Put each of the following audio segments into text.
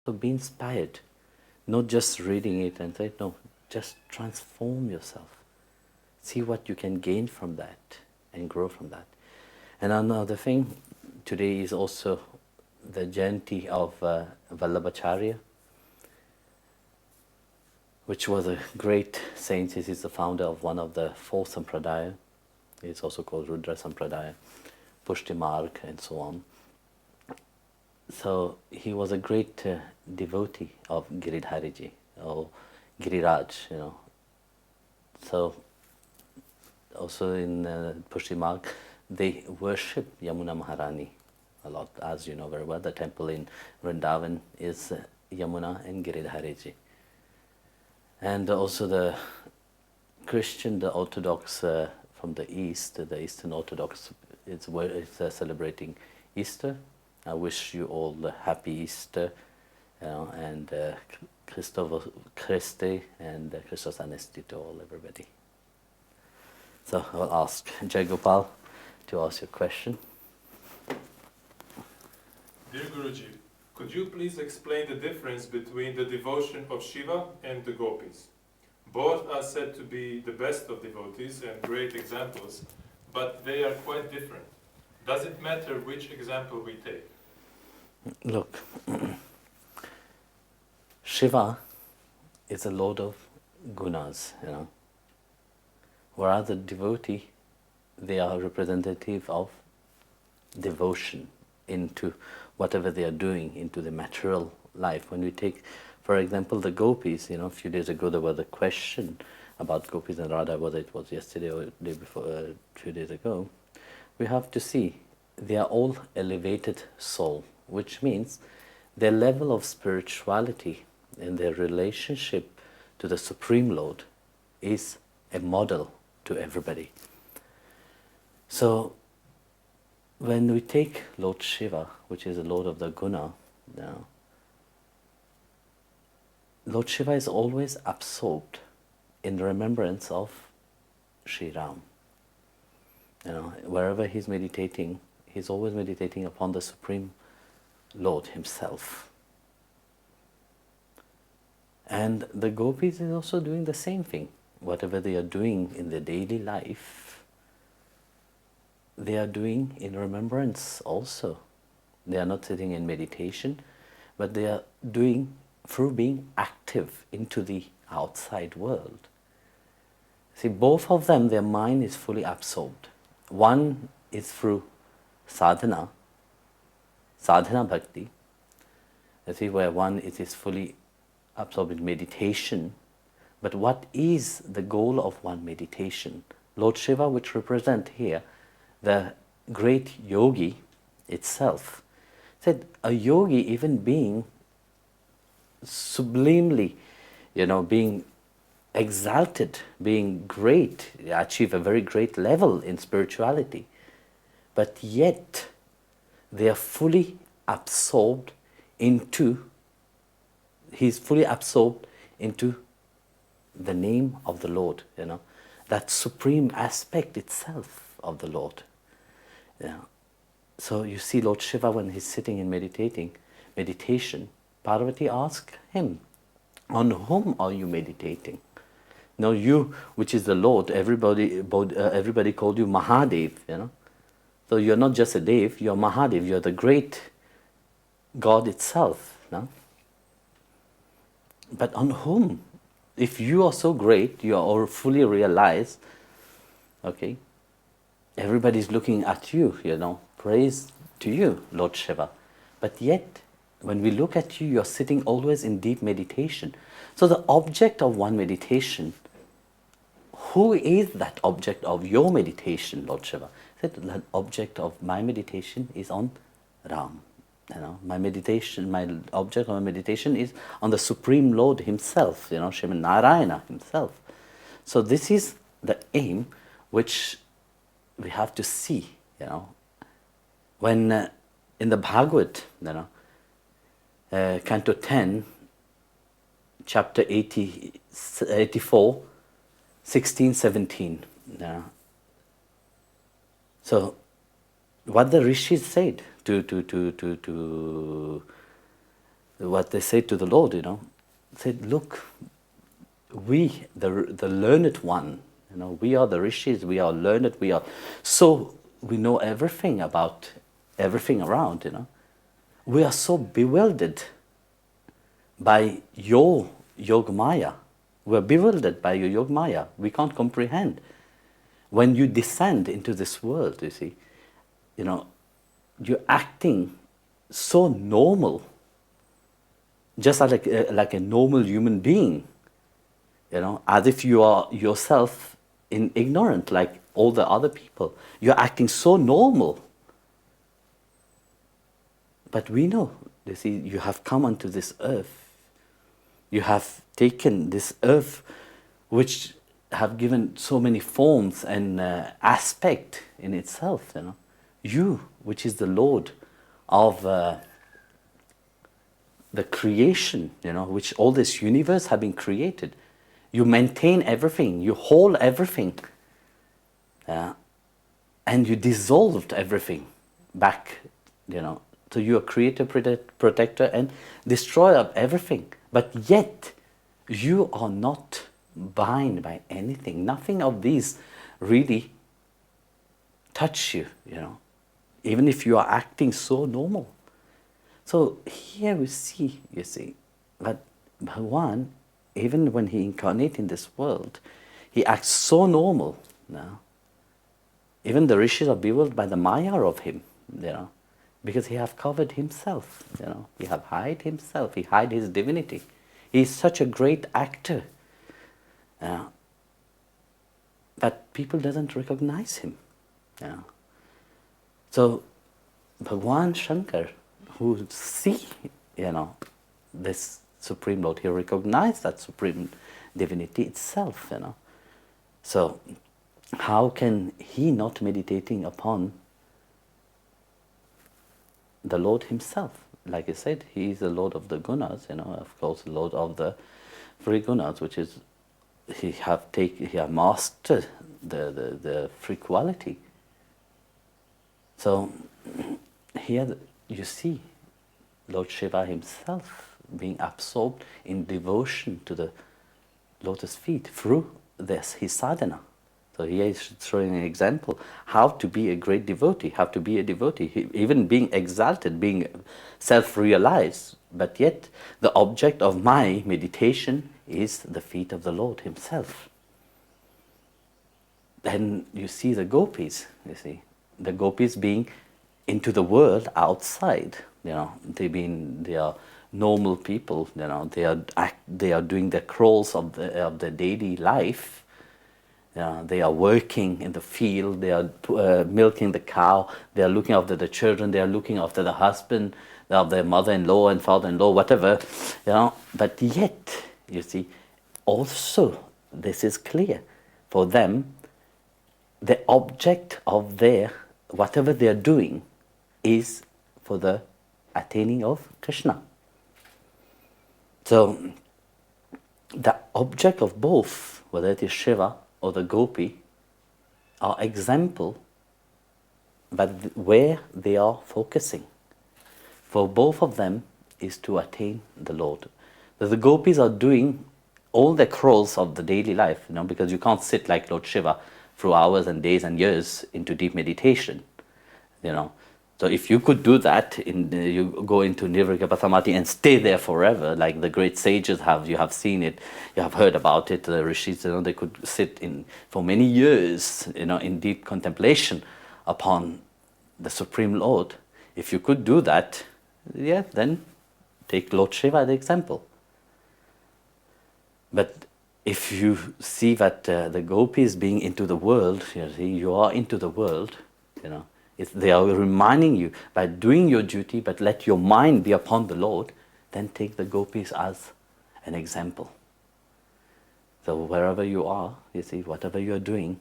So be inspired, not just reading it and say, no, just transform yourself. See what you can gain from that and grow from that. And another thing, today is also the Jayanti of Vallabhacharya, which was a great saint. He is the founder of one of the four Sampradaya. It's also called Rudra Sampradaya, Bhakti Marga, and so on. So he was a great devotee of Giridhariji, or Giriraj, you know. So also in Bhakti Marga, they worship Yamuna Maharani a lot. As you know very well, the temple in Vrindavan is Yamuna and Giridhariji. And also the Christian, the Orthodox from the East, the Eastern Orthodox, it's celebrating Easter. I wish you all a happy Easter, you know, and Christopher Christi and Christos Anesti to all, everybody. So I'll ask Jai Gopal to ask your question. Dear Guruji, could you please explain the difference between the devotion of Shiva and the gopis? Both are said to be the best of devotees and great examples, but they are quite different. Does it matter which example we take? Look, Shiva is a lord of gunas, you know. Whereas the devotee, they are representative of devotion into whatever they are doing, into the material life. When we take, for example, the gopis, you know, a few days ago there was a question about gopis and Radha, whether it was yesterday or the day before, a few days ago. We have to see, they are all elevated soul, which means their level of spirituality and their relationship to the Supreme Lord is a model to everybody. So when we take Lord Shiva, which is the Lord of the Guna, now, Lord Shiva is always absorbed in remembrance of Sri Ram. You know, wherever he's meditating, he's always meditating upon the Supreme Lord himself. And the gopis is also doing the same thing. Whatever they are doing in their daily life, they are doing in remembrance also. They are not sitting in meditation, but they are doing through being active into the outside world. See, both of them, their mind is fully absorbed. One is through sadhana, sadhana bhakti. You see, where one is fully absorbed in meditation. But what is the goal of one meditation? Lord Shiva, which represent here the great yogi itself, said a yogi, even being sublimely, you know, being exalted, being great, achieve a very great level in spirituality, but yet they are fully absorbed into, he's fully absorbed into the name of the Lord, you know, that supreme aspect itself of the Lord. You know. So you see Lord Shiva, when he's sitting in meditation, Parvati asked him, on whom are you meditating? Now you, which is the Lord, everybody called you Mahadev, you know. So you're not just a Dev, you're Mahadev, you're the great God itself. No? But on whom? If you are so great, you are fully realized, okay, everybody's looking at you, you know, praise to you, Lord Shiva. But yet, when we look at you, you're sitting always in deep meditation. So the object of one meditation, who is that object of your meditation, Lord Shiva? The object of my meditation is on Ram. You know, my object of my meditation is on the Supreme Lord himself, you know, Sriman Narayana himself. So this is the aim which we have to see, you know. When in the Bhagavad, you know, Canto 10, chapter 84, 16, 17. So what the rishis said to what they say to the Lord, said, look, we, the learned one, we are the rishis, we are learned, we know everything about everything around, We are so bewildered by your Yogamaya. We're bewildered by your Yogamaya. We can't comprehend. When you descend into this world, you see, you're acting so normal, just like a normal human being, as if you are yourself ignorant like all the other people. You're acting so normal. But we know, you see, you have come onto this earth. You have taken this earth, which have given so many forms and aspect in itself. You, which is the Lord of the creation, which all this universe have been created. You maintain everything. You hold everything. And you dissolved everything back, So you are creator, protector, and destroyer of everything. But yet, you are not bound by anything. Nothing of these really touch you, even if you are acting so normal. So here we see, that Bhagavan, even when he incarnates in this world, he acts so normal now. Even the rishis are bewildered by the maya of him, because he have covered himself, he have hide himself, he hide his divinity. He is such a great actor, but people doesn't recognize him. So Bhagwan Shankar, who see, this Supreme Lord, he recognized that Supreme Divinity itself, So how can he not meditating upon the Lord himself? Like I said, he is the Lord of the gunas, of course, the Lord of the three gunas, which is he have mastered the free quality. So here you see Lord Shiva himself being absorbed in devotion to the lotus feet through his sadhana. So here he's showing an example how to be a great devotee, how to be a devotee, even being exalted, being self-realized, but yet the object of my meditation is the feet of the Lord himself. Then you see the gopis, the gopis being into the world outside, they are normal people, they are doing the crawls of the daily life. They are working in the field, they are milking the cow, they are looking after the children, they are looking after the husband, of their mother-in-law and father-in-law, whatever, But yet, you see, also this is clear for them. The object of whatever they are doing is for the attaining of Krishna. So the object of both, whether it is Shiva or the gopi, are example, but where they are focusing. For both of them is to attain the Lord. The gopis are doing all the crawls of the daily life, because you can't sit like Lord Shiva through hours and days and years into deep meditation, So if you could do that, you go into Nirvikalpa Samadhi and stay there forever, like the great sages have. You have seen it, you have heard about it. The rishis, they could sit for many years, in deep contemplation upon the Supreme Lord. If you could do that, then take Lord Shiva as the example. But if you see that the gopis being into the world, you are into the world, they are reminding you by doing your duty, but let your mind be upon the Lord, then take the gopis as an example. So wherever you are, whatever you are doing,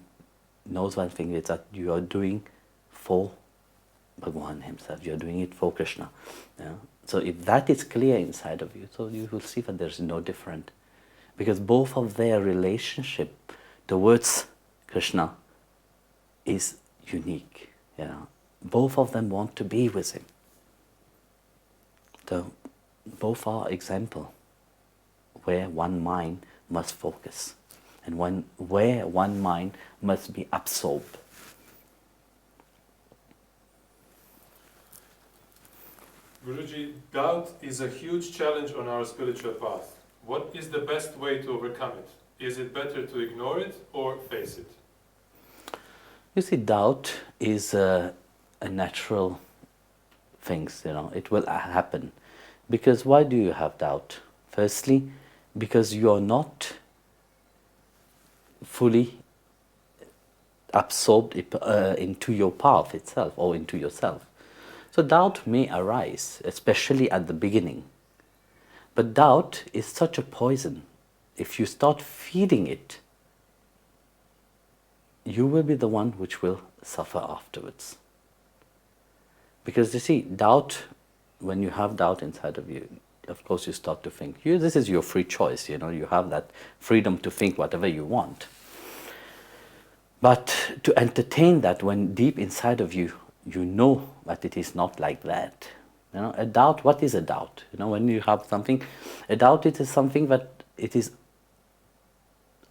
knows one thing, is that you are doing for Bhagavan himself. You are doing it for Krishna. So if that is clear inside of you, so you will see that there is no different. Because both of their relationship towards Krishna is unique. Both of them want to be with him. So both are example where one mind must focus and where one mind must be absorbed. Guruji, doubt is a huge challenge on our spiritual path. What is the best way to overcome it? Is it better to ignore it or face it? You see, doubt is a natural thing, it will happen. Because why do you have doubt? Firstly, because you are not fully absorbed into your path itself or into yourself. So doubt may arise, especially at the beginning. But doubt is such a poison. If you start feeding it, you will be the one which will suffer afterwards. Because you see, doubt, when you have doubt inside of you, of course you start to think. This is your free choice, you have that freedom to think whatever you want. But to entertain that when deep inside of you, you know that it is not like that. A doubt, what is a doubt? When you have something, a doubt, it is something that it is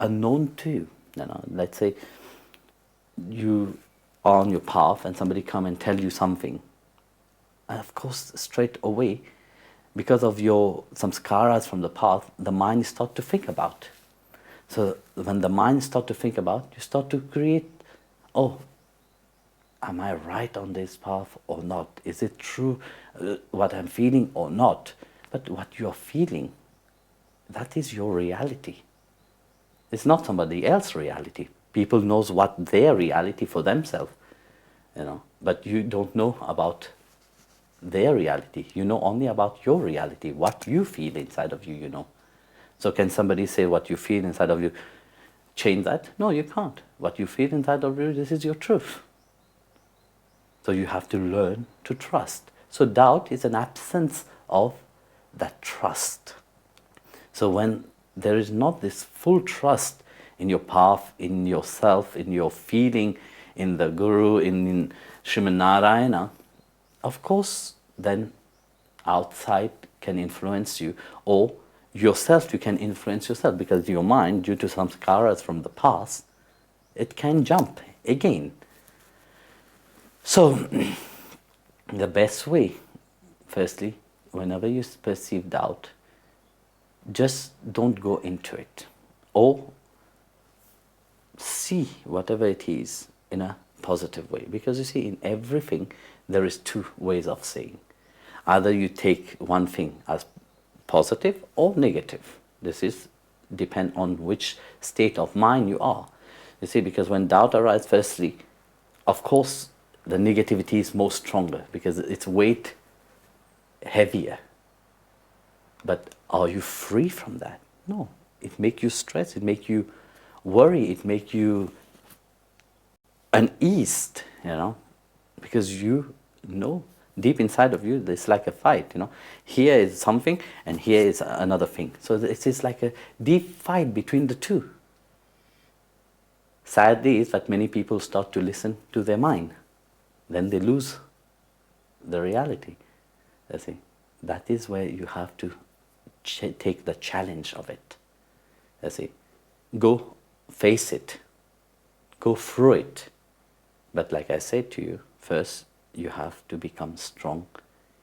unknown to you. Let's say you are on your path and somebody come and tell you something. And of course, straight away, because of your samskaras from the path, the mind starts to think about. So when the mind starts to think about, you start to create, oh, am I right on this path or not? Is it true what I'm feeling or not? But what you're feeling, that is your reality. It's not somebody else's reality. People knows what their reality for themselves, but you don't know about their reality. You know only about your reality, what you feel inside of you, So can somebody say what you feel inside of you, change that? No, you can't. What you feel inside of you, this is your truth. So you have to learn to trust. So doubt is an absence of that trust. So when there is not this full trust in your path, in yourself, in your feeling, in the Guru, in Srimad Narayana, of course, then outside can influence you, or yourself, you can influence yourself, because your mind, due to some samskaras from the past, it can jump again. So, the best way, firstly, whenever you perceive doubt, just don't go into it, or see whatever it is in a positive way. Because you see, in everything, there is two ways of seeing. Either you take one thing as positive or negative. This is depend on which state of mind you are. You see, because when doubt arises, firstly, of course, the negativity is more stronger because it's weight heavier. But are you free from that? No. It makes you stress, it makes you worry, it makes you uneased, because you know deep inside of you, it's like a fight, Here is something and here is another thing. So it is like a deep fight between the two. Sadly, is that many people start to listen to their mind. Then they lose the reality. You see, that is where you have to take the challenge of it. You see, go face it, go through it. But like I said to you, first you have to become strong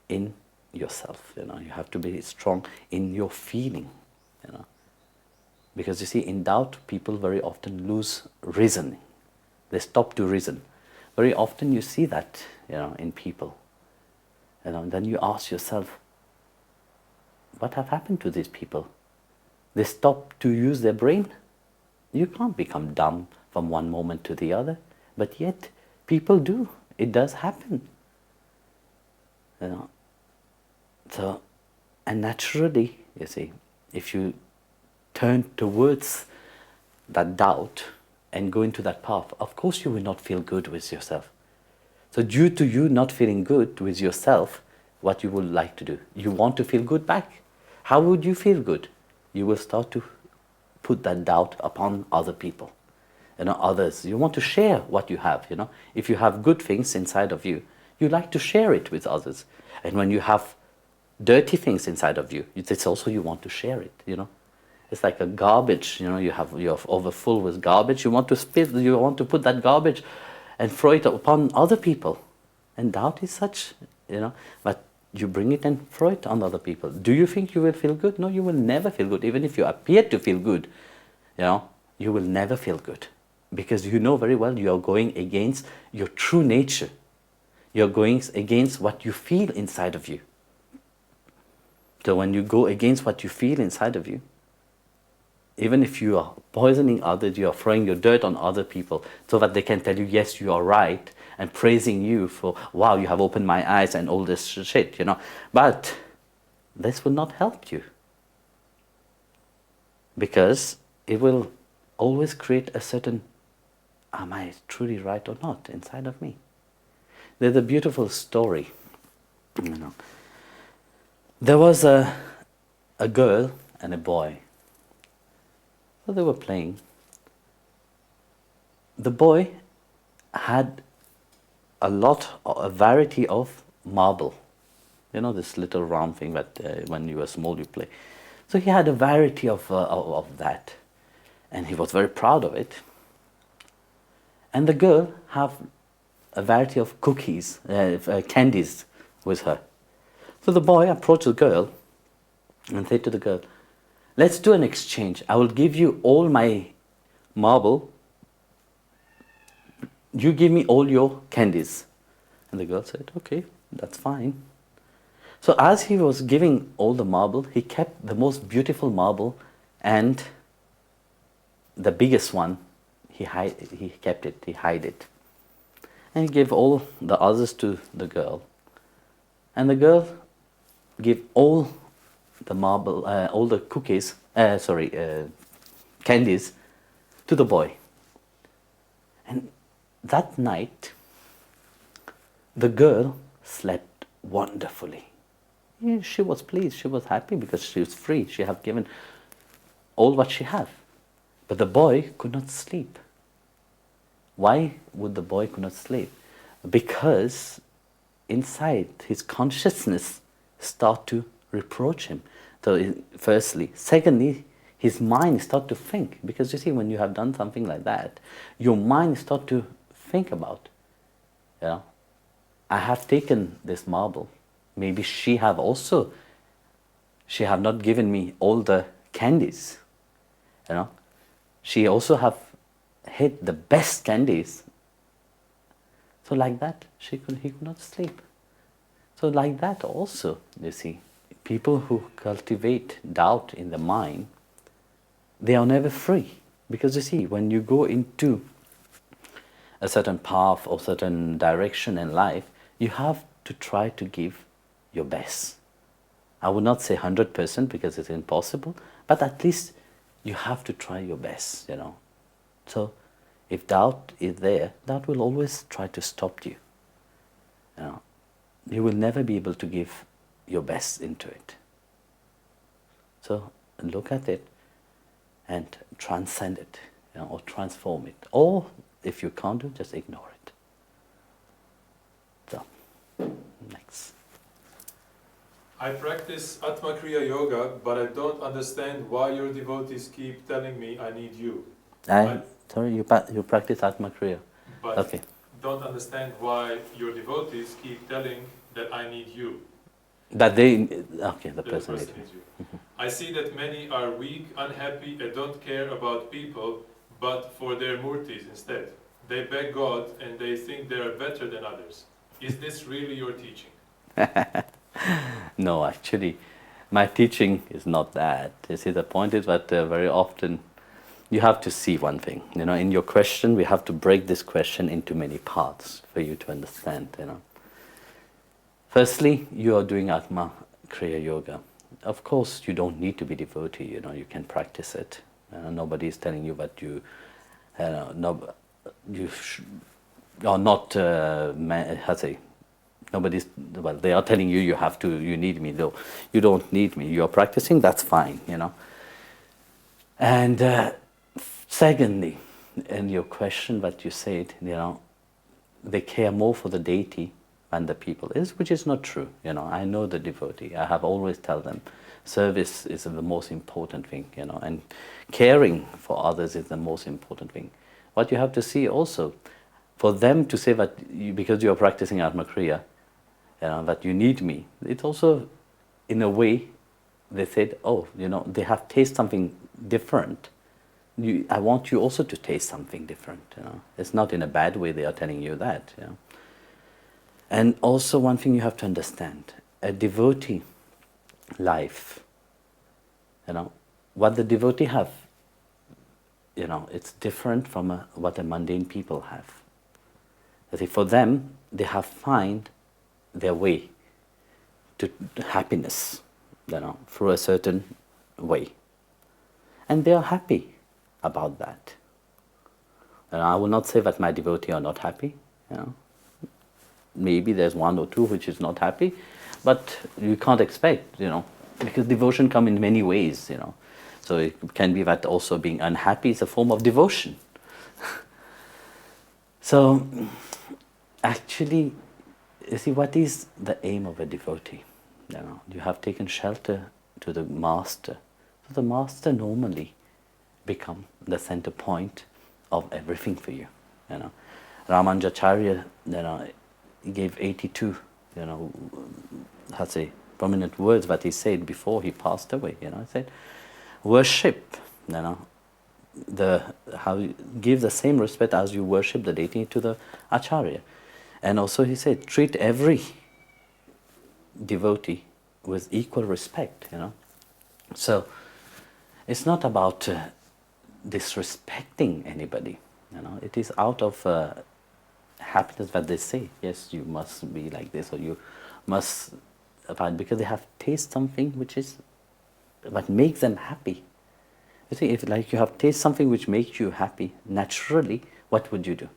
in yourself. You have to be strong in your feeling. Because you see, in doubt, people very often lose reasoning. They stop to reason. Very often you see that, in people. Then you ask yourself, what have happened to these people? They stop to use their brain. You can't become dumb from one moment to the other, but yet people do. It does happen. So, and naturally, you see, if you turn towards that doubt and go into that path, of course you will not feel good with yourself. So due to you not feeling good with yourself, what you would like to do? You want to feel good back. How would you feel good? You will start to put that doubt upon other people, others. You want to share what you have, If you have good things inside of you, you like to share it with others. And when you have dirty things inside of you, it's also you want to share it, you know. It's like a garbage, you know, you're overfull with garbage, you want to you want to put that garbage and throw it upon other people. And doubt is such, you know, but you bring it and throw it on other people. Do you think you will feel good? No, you will never feel good. Even if you appear to feel good, you know, you will never feel good. Because you know very well you are going against your true nature. You're going against what you feel inside of you. So when you go against what you feel inside of you, even if you are poisoning others, you are throwing your dirt on other people so that they can tell you, yes, you are right, and praising you for, wow, you have opened my eyes and all this shit, you know. But this will not help you. Because it will always create a certain, am I truly right or not, inside of me. There's a beautiful story, you know. There was a girl and a boy. So they were playing. The boy had a variety of marble. You know, this little round thing that when you were small you play. So he had a variety of that. And he was very proud of it. And the girl had a variety of cookies, candies with her. So the boy approached the girl and said to the girl, let's do an exchange. I will give you all my marble. You give me all your candies. And the girl said, okay, that's fine. So as he was giving all the marble, he kept the most beautiful marble and the biggest one, he kept it, he hid it. And he gave all the others to the girl. And the girl gave all the marble, all the cookies, candies to the boy. And that night, the girl slept wonderfully. Yeah, she was pleased, she was happy because she was free. She had given all what she had. But the boy could not sleep. Why would the boy could not sleep? Because inside his consciousness start to reproach him. So firstly. Secondly, his mind start to think. Because you see, when you have done something like that, your mind start to think about, you know, I have taken this marble. Maybe she have not given me all the candies, you know. She also have hid the best candies. So like that, he could not sleep. So like that also, you see, people who cultivate doubt in the mind, they are never free. Because you see, when you go into a certain path or certain direction in life, you have to try to give your best. I would not say 100% because it's impossible, but at least you have to try your best, you know. So if doubt is there, doubt will always try to stop you. You know, you will never be able to give your best into it. So look at it and transcend it, you know, or transform it. Or if you can't do, just ignore it. So, next. I practice Atma Kriya Yoga, but I don't understand why your devotees keep telling me I need you. Sorry, you practice Atma Kriya. But okay. Don't understand why your devotees keep telling that I need you. That they, okay, the person needs you. I see that many are weak, unhappy, and don't care about people, but for their murtis instead. They beg God and they think they are better than others. Is this really your teaching? No, actually, my teaching is not that. You see, the point is that very often you have to see one thing. You know, in your question, we have to break this question into many parts for you to understand, you know. Firstly, you are doing Atma Kriya Yoga. Of course, you don't need to be devotee, you know, you can practice it. Nobody is telling you that you are not, nobody's, well, they are telling you you need me, though. You don't need me. You are practicing, that's fine, you know. And secondly, in your question that you said, you know, they care more for the deity than the people, which is not true. I know the devotee. I have always tell them, service is the most important thing, and caring for others is the most important thing. What you have to see also, for them to say that because you are practicing Atmakriya, that you need me, it's also, in a way, they said, oh, they have tasted something different. I want you also to taste something different. It's not in a bad way they are telling you that. And also one thing you have to understand, a devotee life, what the devotee have, it's different from what the mundane people have. I think for them, they have find their way to happiness, through a certain way. And they are happy about that. And I will not say that my devotee are not happy. Maybe there's one or two which is not happy, but you can't expect, because devotion comes in many ways, So it can be that also being unhappy is a form of devotion. So, actually, you see, what is the aim of a devotee? You have taken shelter to the master. So the master normally become the center point of everything for you. Ramanujacharya, he gave 82, prominent words that he said before he passed away. He said, worship, give the same respect as you worship the deity to the acharya. And also he said, treat every devotee with equal respect. So it's not about disrespecting anybody. It is out of happiness that they say, yes, you must be like this, or you must, because they have tasted something which is what makes them happy. You see, if you have tasted something which makes you happy, naturally, what would you do?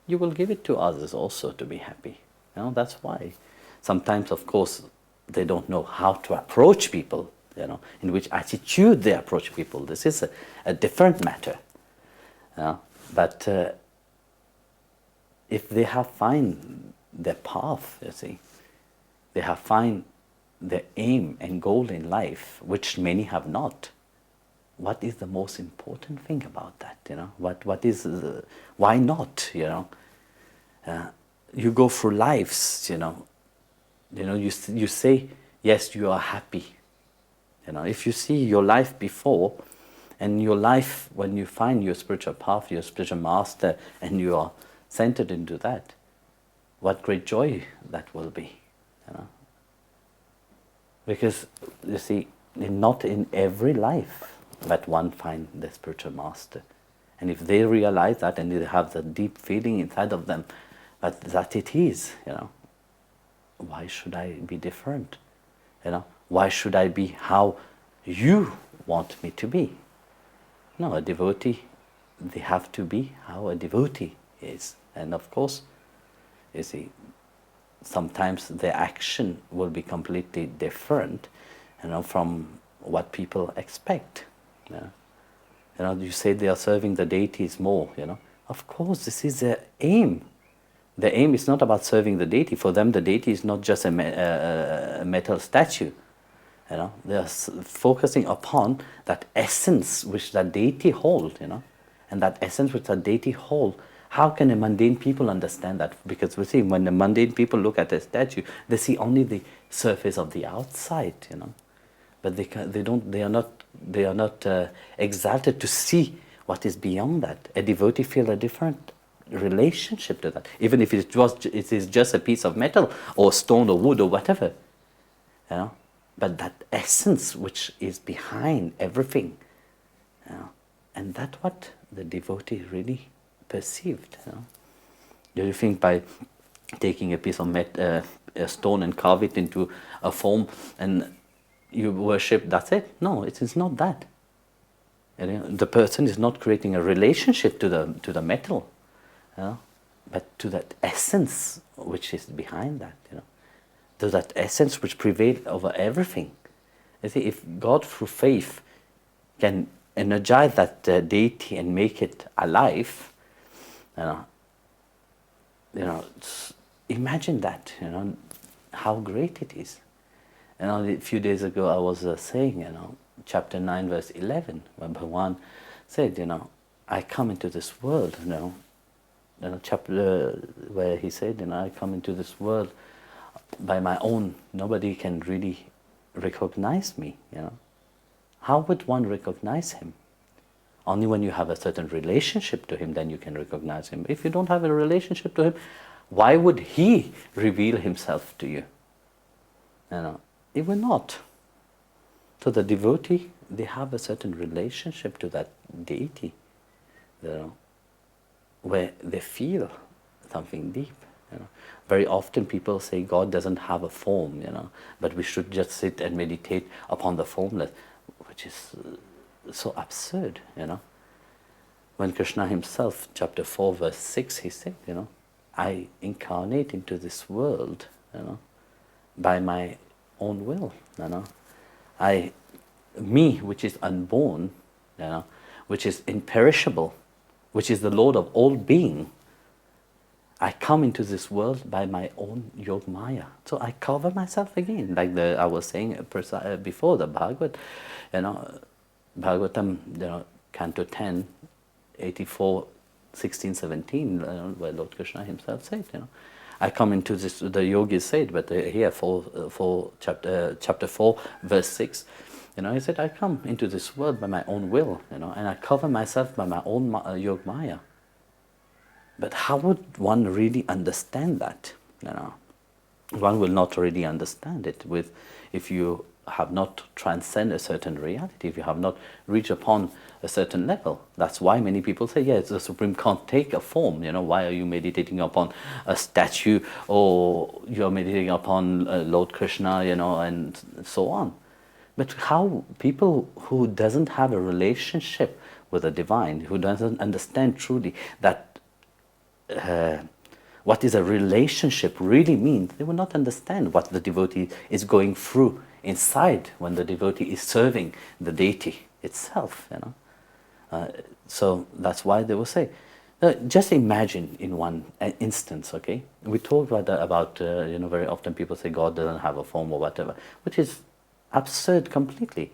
You will give it to others also to be happy. That's why. Sometimes, of course, they don't know how to approach people, in which attitude they approach people. This is a different matter. But if they have find their path, you see, they have find their aim and goal in life, which many have not. What is the most important thing about that? What is why not? You go through lives. You say yes, you are happy. If you see your life before, and your life when you find your spiritual path, your spiritual master, and you are centered into that, what great joy that will be. Because you see, not in every life that one finds the spiritual master. And if they realize that and they have the deep feeling inside of them that it is, why should I be different? Why should I be how you want me to be? No, a devotee, they have to be how a devotee is. And of course, you see, sometimes their action will be completely different, from what people expect. You say they are serving the deities more. Of course, this is their aim. The aim is not about serving the deity. For them, the deity is not just a metal statue. They are focusing upon that essence which that deity holds. And that essence which that deity holds. How can a mundane people understand that? Because we see when the mundane people look at a statue, they see only the surface of the outside, but they are not exalted to see what is beyond that. A devotee feels a different relationship to that, even if it is just a piece of metal or stone or wood or whatever, But that essence which is behind everything, and that's what the devotee really perceived. Do you think by taking a piece of a stone and carve it into a form and you worship, that's it? No, it is not that. The person is not creating a relationship to the metal, but to that essence which is behind that. To that essence which prevails over everything. You see, if God through faith can energize that deity and make it alive, imagine that, how great it is. A few days ago I was saying, chapter 9, verse 11, when Bhagavan said, I come into this world, chapter where he said, I come into this world by my own, nobody can really recognize me, How would one recognize him? Only when you have a certain relationship to him, then you can recognize him. If you don't have a relationship to him, why would he reveal himself to you? It will not. So the devotee, they have a certain relationship to that deity, where they feel something deep. Very often people say God doesn't have a form, but we should just sit and meditate upon the formless, which is so absurd, When Krishna himself, chapter 4, verse 6, he said, I incarnate into this world, by my own will, me, which is unborn, which is imperishable, which is the Lord of all being, I come into this world by my own Yog Maya. So I cover myself again, like I was saying before, the Bhagavad, Bhagavatam, Canto 10, 84, 16, 17, where Lord Krishna himself said, I come into this, the yogis said, but here, chapter 4, verse 6, he said, I come into this world by my own will, and I cover myself by my own Yog Maya. But how would one really understand that? One will not really understand it if you have not transcended a certain reality, if you have not reached upon a certain level. That's why many people say, yes, the Supreme can't take a form. Why are you meditating upon a statue, or you're meditating upon Lord Krishna, and so on. But how people who doesn't have a relationship with the divine, who doesn't understand truly that what is a relationship really means, they will not understand what the devotee is going through inside when the devotee is serving the deity itself. So that's why they will say, just imagine in one instance, okay? We talk about very often people say God doesn't have a form or whatever, which is absurd completely.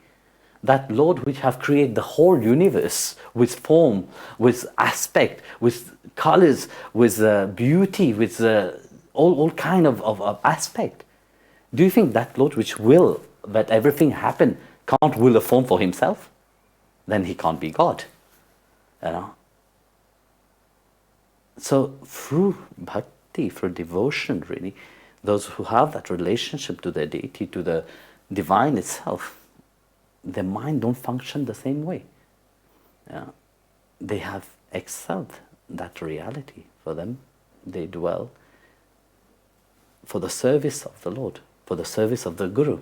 That Lord which have created the whole universe with form, with aspect, with colors, with beauty, with all kind of aspect. Do you think that Lord which will that everything happen can't will a form for himself? Then he can't be God. So through bhakti, through devotion really, those who have that relationship to their deity, to the divine itself, their mind don't function the same way. They have excelled that reality. For them, they dwell for the service of the Lord, for the service of the Guru.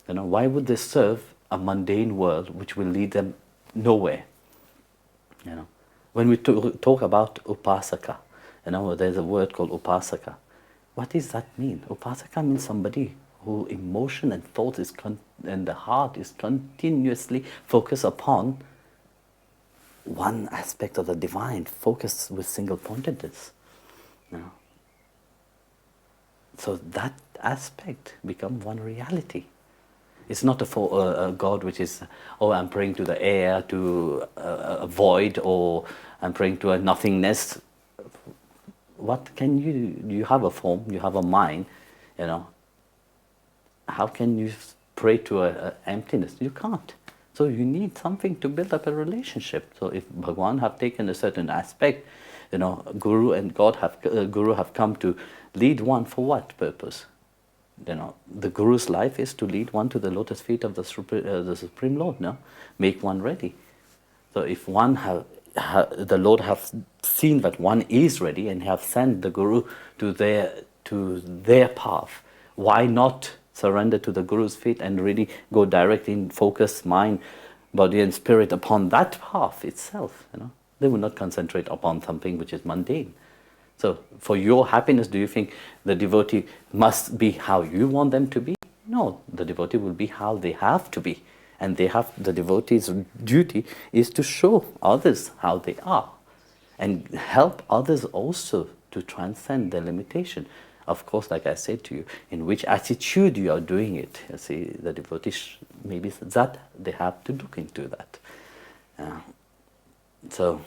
Why would they serve a mundane world which will lead them nowhere? When we talk about upasaka, there's a word called upasaka. What does that mean? Upasaka means somebody who emotion and thought and the heart is continuously focused upon one aspect of the divine, focused with single pointedness. So that aspect becomes one reality. It's not a God which is, I'm praying to the air, to a void, or I'm praying to a nothingness. What can you have a form, you have a mind, How can you pray to an emptiness? You can't. So you need something to build up a relationship. So if Bhagwan have taken a certain aspect, Guru and Guru have come to lead one for what purpose? The Guru's life is to lead one to the lotus feet of the Supreme Lord, make one ready. So if one the Lord have seen that one is ready and have sent the Guru to their path, why not surrender to the Guru's feet and really go directly in focus mind, body and spirit upon that path itself? They will not concentrate upon something which is mundane. So for your happiness, do you think the devotee must be how you want them to be? No, the devotee will be how they have to be. And the devotee's duty is to show others how they are and help others also to transcend the limitation. Of course, like I said to you, in which attitude you are doing it. You see, the devotees, maybe that they have to look into that. So,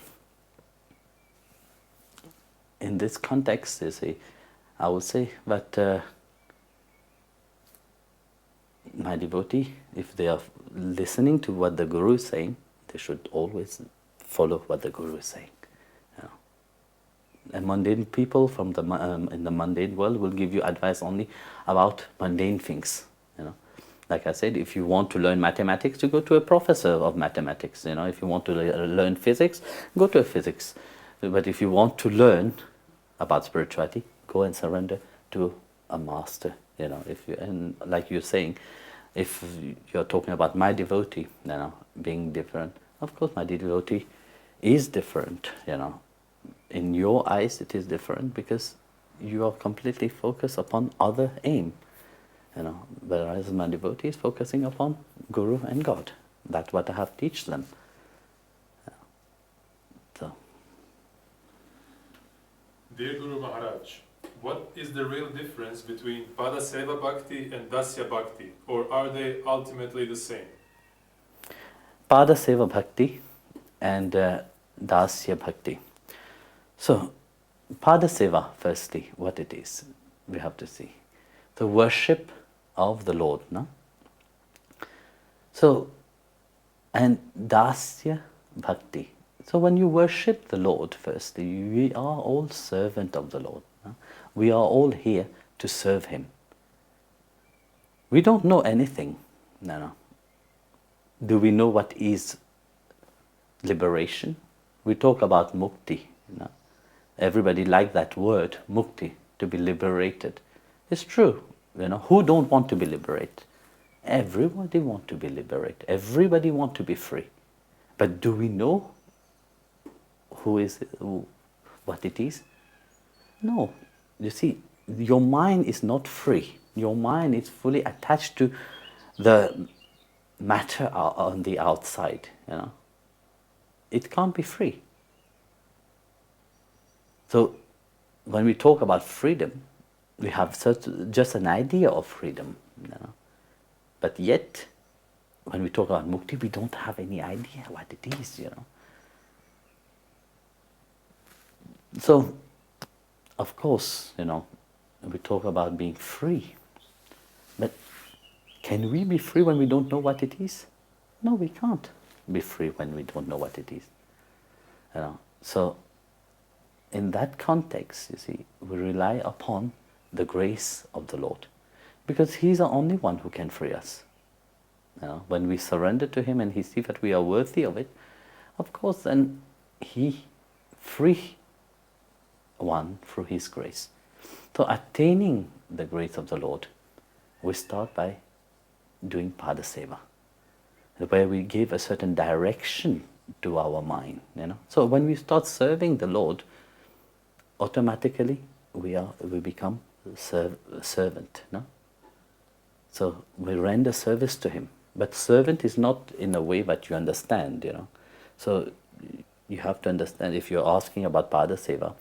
in this context, you see, I would say that my devotee, if they are listening to what the Guru is saying, they should always follow what the Guru is saying. And mundane people from the in the mundane world will give you advice only about mundane things. Like I said, if you want to learn mathematics, you go to a professor of mathematics. If you want to learn physics, go to a physics. But if you want to learn about spirituality, go and surrender to a master. And like you're saying, if you're talking about my devotee, being different, of course my devotee is different. In your eyes it is different because you are completely focused upon other aim. Whereas my devotee is focusing upon Guru and God. That's what I have teach them. So. Dear Guru Maharaj, what is the real difference between Pada Seva Bhakti and Dasya Bhakti, or are they ultimately the same? Pada Seva Bhakti and Dasya Bhakti. So, Pada Seva, firstly, what it is, we have to see. The worship of the Lord, no? So, and Dasya Bhakti. So when you worship the Lord, firstly, we are all servant of the Lord. No? We are all here to serve Him. We don't know anything. No. Do we know what is liberation? We talk about mukti. Everybody like that word, mukti, to be liberated. It's true. Who don't want to be liberated? Everybody want to be liberated. Everybody want to be free. But do we know what it is? No. You see, your mind is not free. Your mind is fully attached to the matter on the outside. It can't be free. So, when we talk about freedom, we have just an idea of freedom. But yet, when we talk about mukti, we don't have any idea what it is. So, of course, we talk about being free. But can we be free when we don't know what it is? No, we can't be free when we don't know what it is. So, in that context, you see, we rely upon the grace of the Lord, because He's the only one who can free us. When we surrender to Him and He sees that we are worthy of it, of course, then He free one through His grace. So attaining the grace of the Lord, we start by doing Pada Seva, where we give a certain direction to our mind. So when we start serving the Lord, automatically we become servant. So we render service to Him. But servant is not in a way that you understand. So you have to understand, if you're asking about Pada Seva,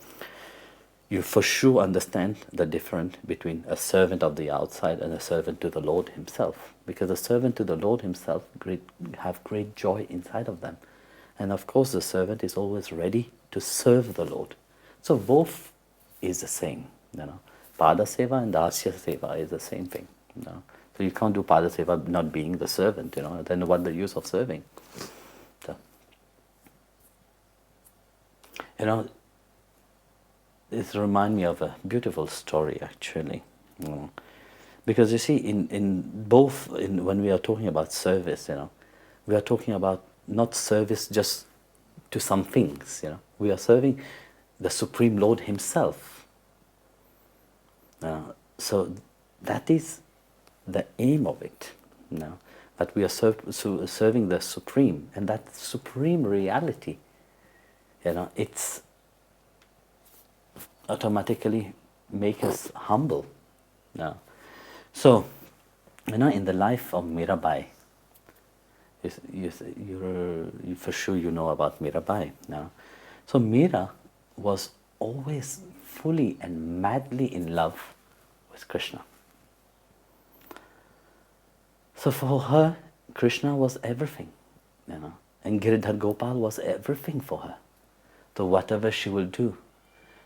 you for sure understand the difference between a servant of the outside and a servant to the Lord Himself. Because a servant to the Lord Himself have great joy inside of them. And of course the servant is always ready to serve the Lord. So both is the same. Pada Seva and Dasya Seva is the same thing. So you can't do Pada Seva not being the servant. Then what the use of serving? So, it reminds me of a beautiful story, actually. Because you see, when we are talking about service, we are talking about not service just to some things. We are serving the Supreme Lord Himself. So that is the aim of it. That we are serving the Supreme, and that Supreme reality, it's automatically make us humble. So, in the life of Mirabai, for sure you know about Mirabai. So Mira was always fully and madly in love with Krishna. So for her, Krishna was everything, and Giridhar Gopal was everything for her. So whatever she will do,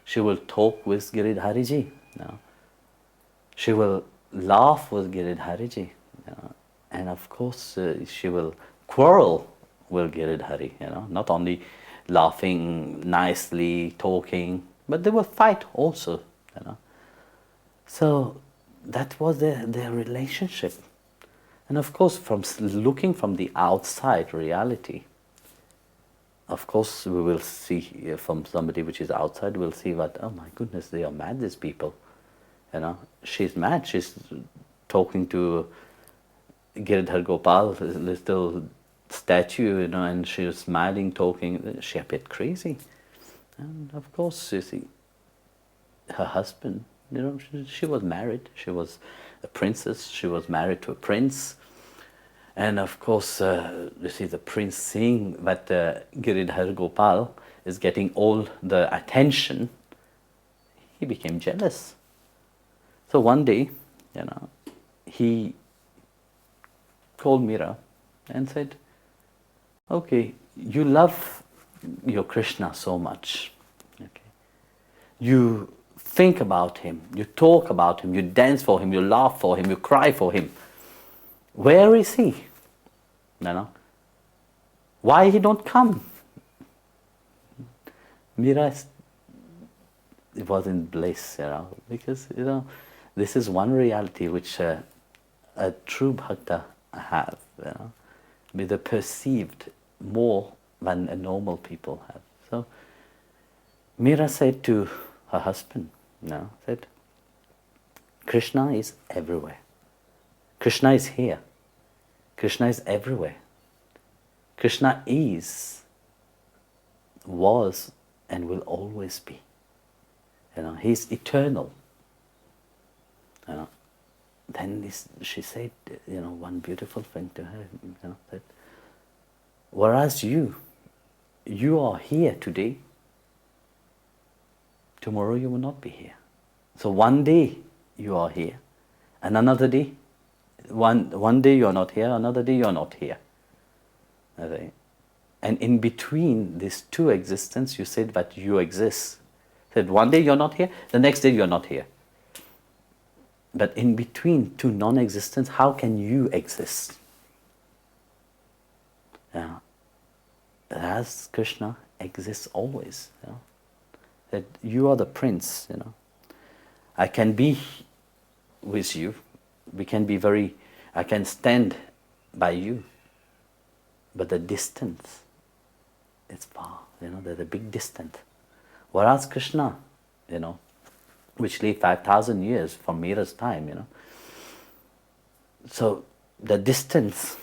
she will talk with Giridhariji, she will laugh with Giridhariji, and of course she will quarrel with Giridhari, not only laughing nicely, talking, but they will fight also, So that was their relationship. And of course, from looking from the outside reality, of course we will see from somebody which is outside, we'll see that, oh my goodness, they are mad, these people. She's mad, she's talking to Giridhar Gopal, this little statue, and she was smiling, talking, she appeared crazy. And of course, you see, her husband, she was married, she was a princess, she was married to a prince. And of course, you see the prince seeing that Giridhar Gopal is getting all the attention, he became jealous. So one day, he called Mira and said, okay, you love your Krishna so much. Okay. You think about him, you talk about him, you dance for him, you laugh for him, you cry for him. Where is he? Why he don't come? Mira was in bliss, because this is one reality which a true bhakta have, be the perceived more than a normal people have. So Mira said to her husband, said, Krishna is everywhere. Krishna is here. Krishna is everywhere. Krishna is, was, and will always be. He's eternal. Then she said, one beautiful thing to her, that whereas you are here today, tomorrow you will not be here. So one day you are here, and another day, one day you are not here, another day you are not here. Okay? And in between these two existences, you said that you exist. Said one day you are not here, the next day you are not here. But in between two non-existence, how can you exist? As Krishna exists always. That you are the prince. I can be with you. We can be I can stand by you. But the distance is far. There's a big distance. Whereas Krishna, which lived 5,000 years from Mira's time, So the distance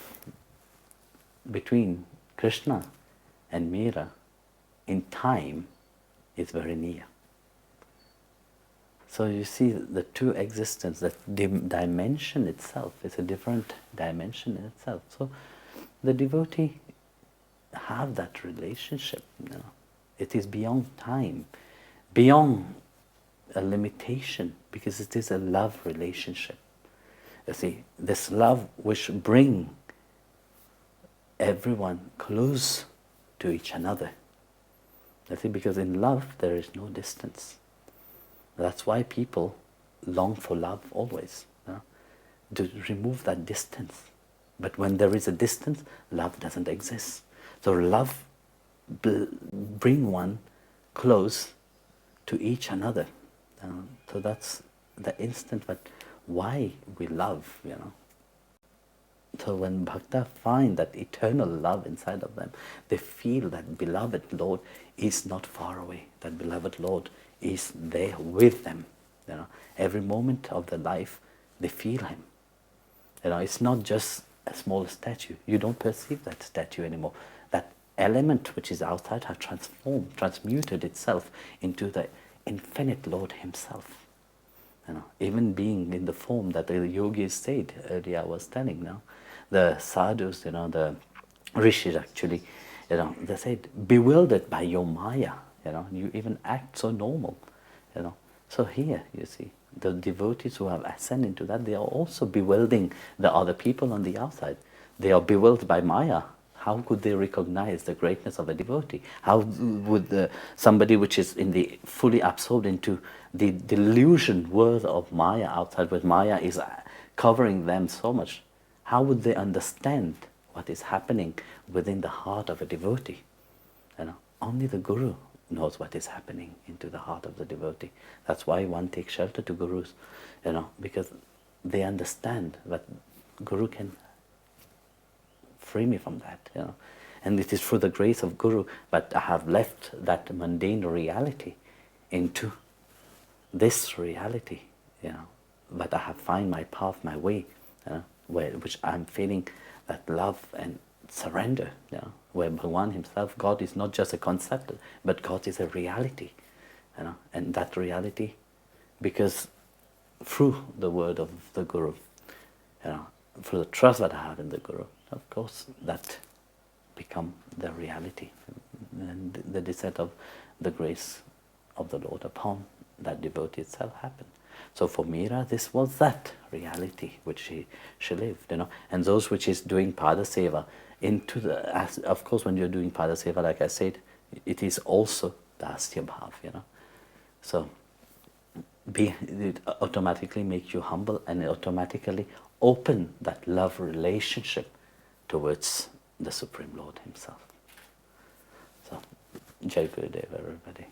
between Krishna and Mira in time is very near. So you see the two existence, the dimension itself is a different dimension in itself. So the devotee have that relationship. It is beyond time, beyond a limitation, because it is a love relationship. You see, this love which bring everyone close to each other. You see, because in love there is no distance. That's why people long for love always, to remove that distance. But when there is a distance, love doesn't exist. So love bring one close to each other. So that's the instant that why we love, So when bhakta find that eternal love inside of them, they feel that beloved Lord is not far away. That beloved Lord is there with them. Every moment of their life, they feel him. It's not just a small statue. You don't perceive that statue anymore. That element which is outside has transmuted itself into the infinite Lord himself. Even being in the form that the yogis said earlier, I was telling now, the sadhus, the rishis actually, they said, bewildered by your maya, you even act so normal, you know. So here, you see, the devotees who have ascended into that, they are also bewildering the other people on the outside. They are bewildered by Maya. How could they recognize the greatness of a devotee? How would somebody which is fully absorbed into the delusion world of Maya outside, where Maya is covering them so much, how would they understand what is happening within the heart of a devotee? You know, only the Guru knows what is happening into the heart of the devotee. That's why one takes shelter to Gurus, you know, because they understand that Guru can free me from that, you know. And it is through the grace of Guru that I have left that mundane reality into this reality, you know, that I have found my path, my way, you know, which I'm feeling that love and surrender, you know, where Bhagwan himself, God is not just a concept, but God is a reality, you know, and that reality, because through the word of the Guru, you know, through the trust that I have in the Guru, of course, that become the reality and the descent of the grace of the Lord upon that devotee itself happened. So for Meera, this was that reality which she lived, you know. And those which is doing Pada Seva, into the, of course, when you're doing Pada Seva, like I said, it is also the Astya Bhav, you know. So it automatically makes you humble, and it automatically open that love relationship towards the Supreme Lord himself. So, Jai Gurudev, everybody.